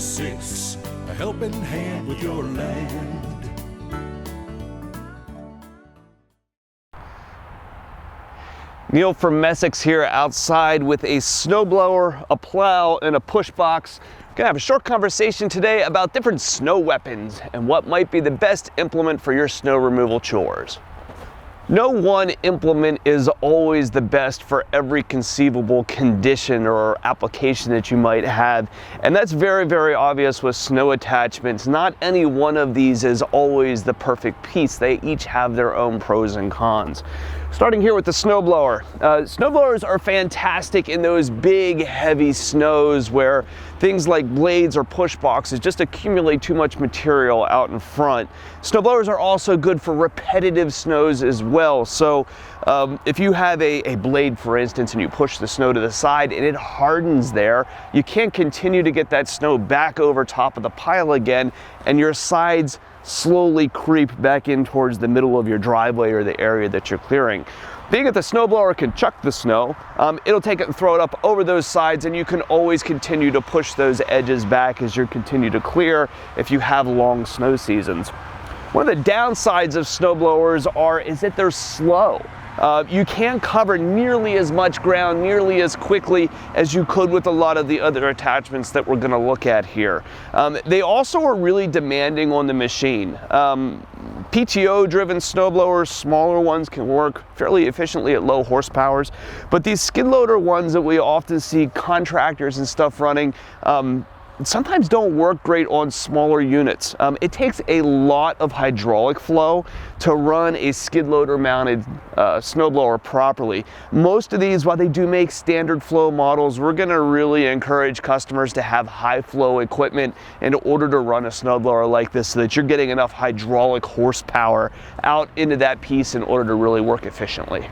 Essex, a helping hand with your land. Neil from Essex here outside with a snowblower, a plow, and a push box. We're gonna have a short conversation today about different snow weapons and what might be the best implement for your snow removal chores. No one implement is always the best for every conceivable condition or application that you might have, and that's very, very obvious with snow attachments. Not any one of these is always the perfect piece. They each have their own pros and cons. Starting here with the snowblower. Snowblowers are fantastic in those big, heavy snows where things like blades or push boxes just accumulate too much material out in front. Snowblowers are also good for repetitive snows as well. So if you have a blade, for instance, and you push the snow to the side and it hardens there, you can't continue to get that snow back over top of the pile again, and your sides slowly creep back in towards the middle of your driveway or the area that you're clearing. Being that the snowblower can chuck the snow, it'll take it and throw it up over those sides, and you can always continue to push those edges back as you continue to clear if you have long snow seasons. One of the downsides of snowblowers is that they're slow. You can't cover nearly as much ground nearly as quickly as you could with a lot of the other attachments that we're going to look at here. They also are really demanding on the machine. PTO driven snowblowers, smaller ones, can work fairly efficiently at low horsepowers, but these skid loader ones that we often see contractors and stuff running sometimes don't work great on smaller units. It takes a lot of hydraulic flow to run a skid loader mounted snowblower properly. Most of these, while they do make standard flow models, we're going to really encourage customers to have high flow equipment in order to run a snowblower like this, so that you're getting enough hydraulic horsepower out into that piece in order to really work efficiently.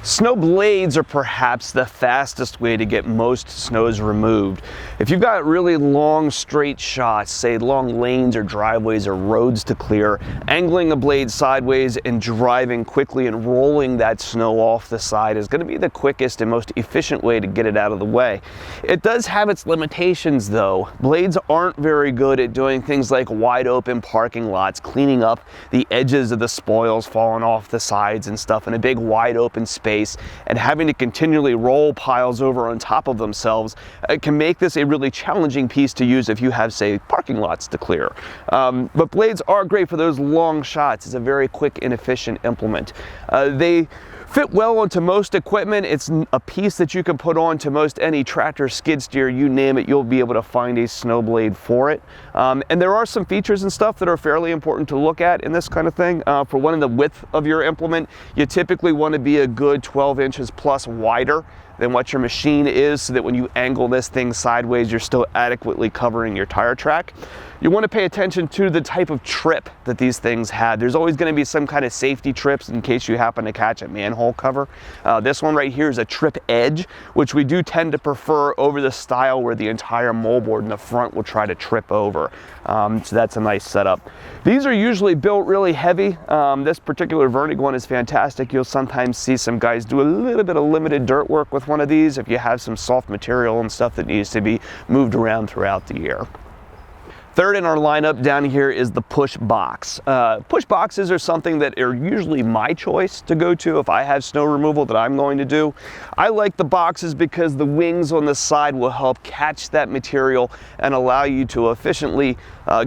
Snow blades are perhaps the fastest way to get most snows removed. If you've got really long straight shots, say long lanes or driveways or roads to clear, angling a blade sideways and driving quickly and rolling that snow off the side is going to be the quickest and most efficient way to get it out of the way. It does have its limitations though. Blades aren't very good at doing things like wide open parking lots, cleaning up the edges of the spoils falling off the sides and stuff in a big wide open space, and having to continually roll piles over on top of themselves. It can make this a really challenging piece to use if you have, say, parking lots to clear. But blades are great for those long shots. It's a very quick and efficient implement. They fit well onto most equipment. It's a piece that you can put on to most any tractor, skid steer, you name it, you'll be able to find a snow blade for it. And there are some features and stuff that are fairly important to look at in this kind of thing. For one, in the width of your implement, you typically want to be a good 12 inches plus wider than what your machine is, so that when you angle this thing sideways, you're still adequately covering your tire track. You want to pay attention to the type of trip that these things have. There's always going to be some kind of safety trips in case you happen to catch a manhole cover. This one right here is a trip edge, which we do tend to prefer over the style where the entire moldboard in the front will try to trip over. So that's a nice setup. These are usually built really heavy. This particular Vernig one is fantastic. You'll sometimes see some guys do a little bit of limited dirt work with one of these if you have some soft material and stuff that needs to be moved around throughout the year. Third in our lineup down here is the push box. Push boxes are something that are usually my choice to go to if I have snow removal that I'm going to do. I like the boxes because the wings on the side will help catch that material and allow you to efficiently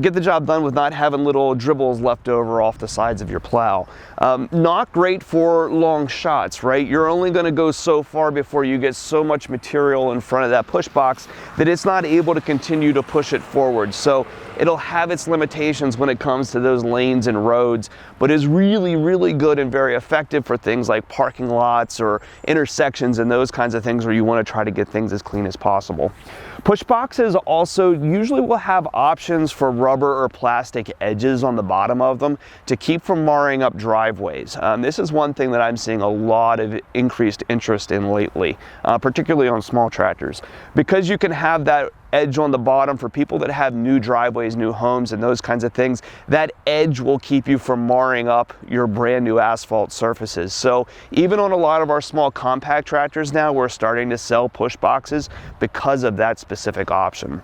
get the job done with not having little dribbles left over off the sides of your plow. Not great for long shots, right? You're only going to go so far before you get so much material in front of that push box that it's not able to continue to push it forward. So it'll have its limitations when it comes to those lanes and roads, but is really, really good and very effective for things like parking lots or intersections and those kinds of things where you want to try to get things as clean as possible. Push boxes also usually will have options for rubber or plastic edges on the bottom of them to keep from marring up driveways. This is one thing that I'm seeing a lot of increased interest in lately, particularly on small tractors. Because you can have that edge on the bottom for people that have new driveways, new homes, and those kinds of things, that edge will keep you from marring up your brand new asphalt surfaces. So even on a lot of our small compact tractors now, we're starting to sell push boxes because of that specific option.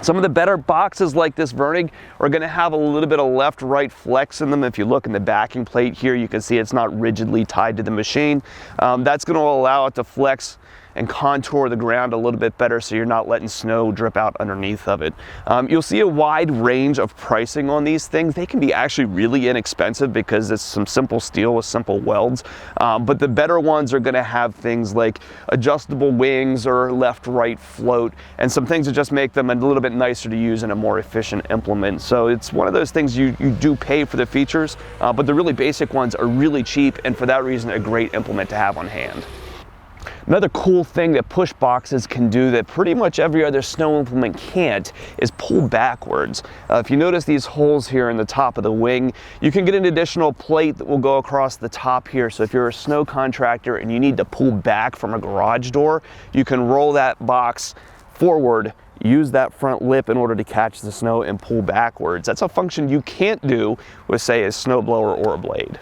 Some of the better boxes like this Vernig are going to have a little bit of left-right flex in them. If you look in the backing plate here, you can see it's not rigidly tied to the machine. That's going to allow it to flex and contour the ground a little bit better so you're not letting snow drip out underneath of it. You'll see a wide range of pricing on these things. They can be actually really inexpensive because it's some simple steel with simple welds, but the better ones are gonna have things like adjustable wings or left-right float and some things that just make them a little bit nicer to use and a more efficient implement. So it's one of those things you do pay for the features, but the really basic ones are really cheap, and for that reason a great implement to have on hand. Another cool thing that push boxes can do that pretty much every other snow implement can't is pull backwards. If you notice these holes here in the top of the wing, you can get an additional plate that will go across the top here. So if you're a snow contractor and you need to pull back from a garage door, you can roll that box forward, use that front lip in order to catch the snow and pull backwards. That's a function you can't do with, say, a snowblower or a blade.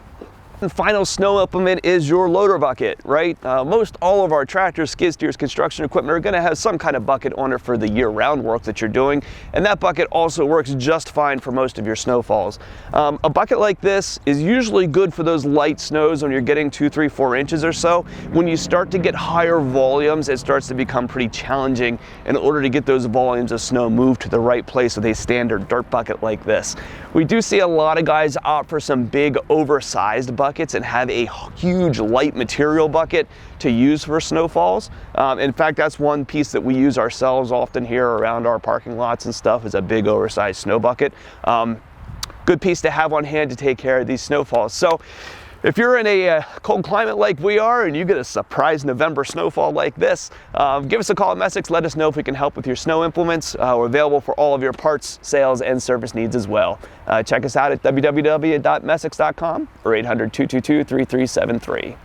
The final snow implement is your loader bucket, right? Most all of our tractors, skid steers, construction equipment are going to have some kind of bucket on it for the year-round work that you're doing, and that bucket also works just fine for most of your snowfalls. A bucket like this is usually good for those light snows when you're getting 2, 3, 4 inches or so. When you start to get higher volumes, it starts to become pretty challenging in order to get those volumes of snow moved to the right place with a standard dirt bucket like this. We do see a lot of guys opt for some big oversized buckets and have a huge light material bucket to use for snowfalls. In fact, that's one piece that we use ourselves often here around our parking lots and stuff, is a big oversized snow bucket. Good piece to have on hand to take care of these snowfalls. So if you're in a cold climate like we are and you get a surprise November snowfall like this, give us a call at Messick's. Let us know if we can help with your snow implements. We're available for all of your parts, sales, and service needs as well. Check us out at www.messicks.com or 800-222-3373.